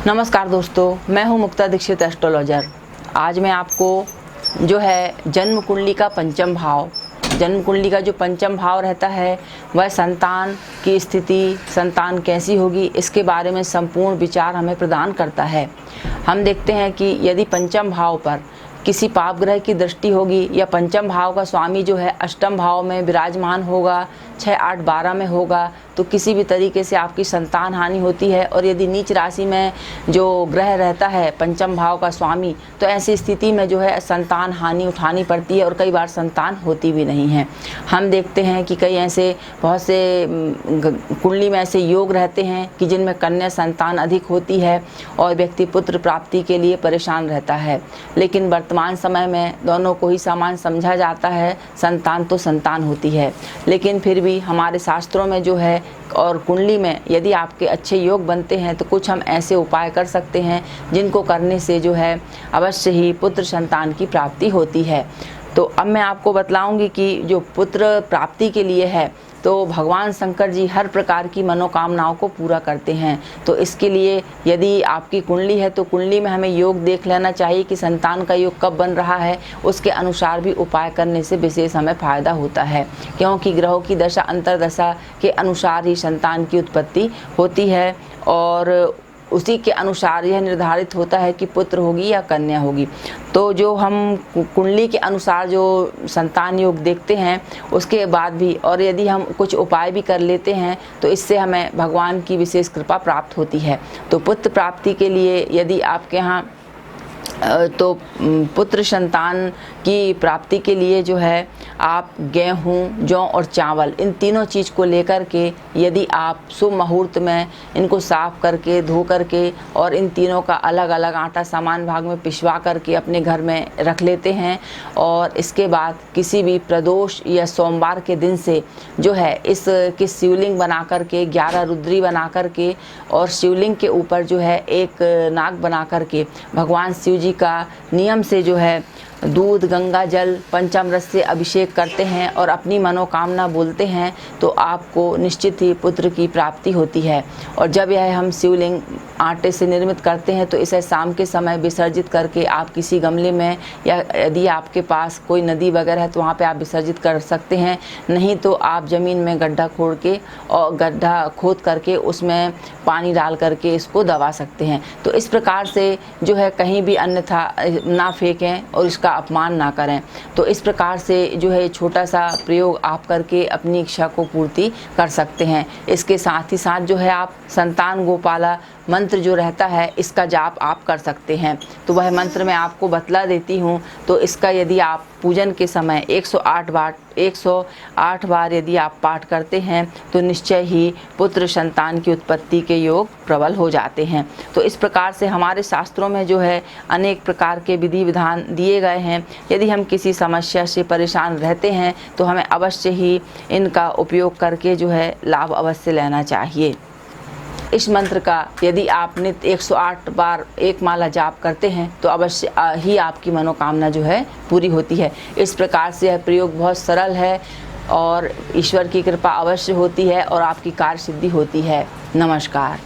नमस्कार दोस्तों, मैं हूं मुक्ता दीक्षित एस्ट्रोलॉजर। आज मैं आपको जो है जन्म कुंडली का पंचम भाव, जन्म कुंडली का जो पंचम भाव रहता है वह संतान की स्थिति, संतान कैसी होगी, इसके बारे में संपूर्ण विचार हमें प्रदान करता है। हम देखते हैं कि यदि पंचम भाव पर किसी पाप ग्रह की दृष्टि होगी या पंचम भाव का स्वामी जो है अष्टम भाव में विराजमान होगा, 6, 8, 12 में होगा, तो किसी भी तरीके से आपकी संतान हानि होती है। और यदि नीच राशि में जो ग्रह रहता है पंचम भाव का स्वामी, तो ऐसी स्थिति में जो है संतान हानि उठानी पड़ती है और कई बार संतान होती भी नहीं है। हम देखते हैं कि कई ऐसे बहुत से कुंडली में ऐसे योग रहते हैं कि जिनमें कन्या संतान अधिक होती है और व्यक्ति पुत्र प्राप्ति के लिए परेशान रहता है। लेकिन वर्तमान समय में दोनों को ही समान समझा जाता है, संतान तो संतान होती है। लेकिन फिर भी हमारे शास्त्रों में जो है और कुंडली में यदि आपके अच्छे योग बनते हैं तो कुछ हम ऐसे उपाय कर सकते हैं जिनको करने से जो है अवश्य ही पुत्र संतान की प्राप्ति होती है। तो अब मैं आपको बतलाऊंगी कि जो पुत्र प्राप्ति के लिए है तो भगवान शंकर जी हर प्रकार की मनोकामनाओं को पूरा करते हैं। तो इसके लिए यदि आपकी कुंडली है तो कुंडली में हमें योग देख लेना चाहिए कि संतान का योग कब बन रहा है, उसके अनुसार भी उपाय करने से विशेष हमें फायदा होता है, क्योंकि ग्रहों की दशा अंतर्दशा के अनुसार ही संतान की उत्पत्ति होती है और उसी के अनुसार यह निर्धारित होता है कि पुत्र होगी या कन्या होगी। तो जो हम कुंडली के अनुसार जो संतान योग देखते हैं उसके बाद भी और यदि हम कुछ उपाय भी कर लेते हैं तो इससे हमें भगवान की विशेष कृपा प्राप्त होती है। तो पुत्र प्राप्ति के लिए यदि आपके यहाँ तो पुत्र संतान की प्राप्ति के लिए जो है आप गेहूँ, जौ और चावल इन तीनों चीज़ को लेकर के यदि आप शुभ मुहूर्त में इनको साफ करके धो करके और इन तीनों का अलग अलग आटा समान भाग में पिसवा करके अपने घर में रख लेते हैं और इसके बाद किसी भी प्रदोष या सोमवार के दिन से जो है इसकी शिवलिंग बना करके 11 रुद्री बना करके और शिवलिंग के ऊपर जो है एक नाग बना करके भगवान शिव जी का नियम से जो है दूध, गंगा जल, पंचामृत से अभिषेक करते हैं और अपनी मनोकामना बोलते हैं तो आपको निश्चित ही पुत्र की प्राप्ति होती है। और जब यह हम शिवलिंग आटे से निर्मित करते हैं तो इसे शाम के समय विसर्जित करके आप किसी गमले में या यदि आपके पास कोई नदी वगैरह है तो वहाँ पे आप विसर्जित कर सकते हैं। नहीं तो आप ज़मीन में गड्ढा खोद करके उसमें पानी डाल करके इसको दबा सकते हैं। तो इस प्रकार से जो है कहीं भी अन्यथा ना फेंकें और इसका अपमान ना करें। तो इस प्रकार से जो है छोटा सा प्रयोग आप करके अपनी इच्छा को पूर्ति कर सकते हैं। इसके साथ ही साथ जो है आप संतान गोपाला मंत्र जो रहता है इसका जाप आप कर सकते हैं। तो वह मंत्र मैं आपको बतला देती हूँ। तो इसका यदि आप पूजन के समय 108 बार यदि आप पाठ करते हैं तो निश्चय ही पुत्र संतान की उत्पत्ति के योग प्रबल हो जाते हैं। तो इस प्रकार से हमारे शास्त्रों में जो है अनेक प्रकार के विधि विधान दिए गए हैं। यदि हम किसी समस्या से परेशान रहते हैं तो हमें अवश्य ही इनका उपयोग करके जो है लाभ अवश्य लेना चाहिए। इस मंत्र का यदि आप नित्य 108 बार एक माला जाप करते हैं तो अवश्य ही आपकी मनोकामना जो है पूरी होती है। इस प्रकार से यह प्रयोग बहुत सरल है और ईश्वर की कृपा अवश्य होती है और आपकी कार्य सिद्धि होती है। नमस्कार।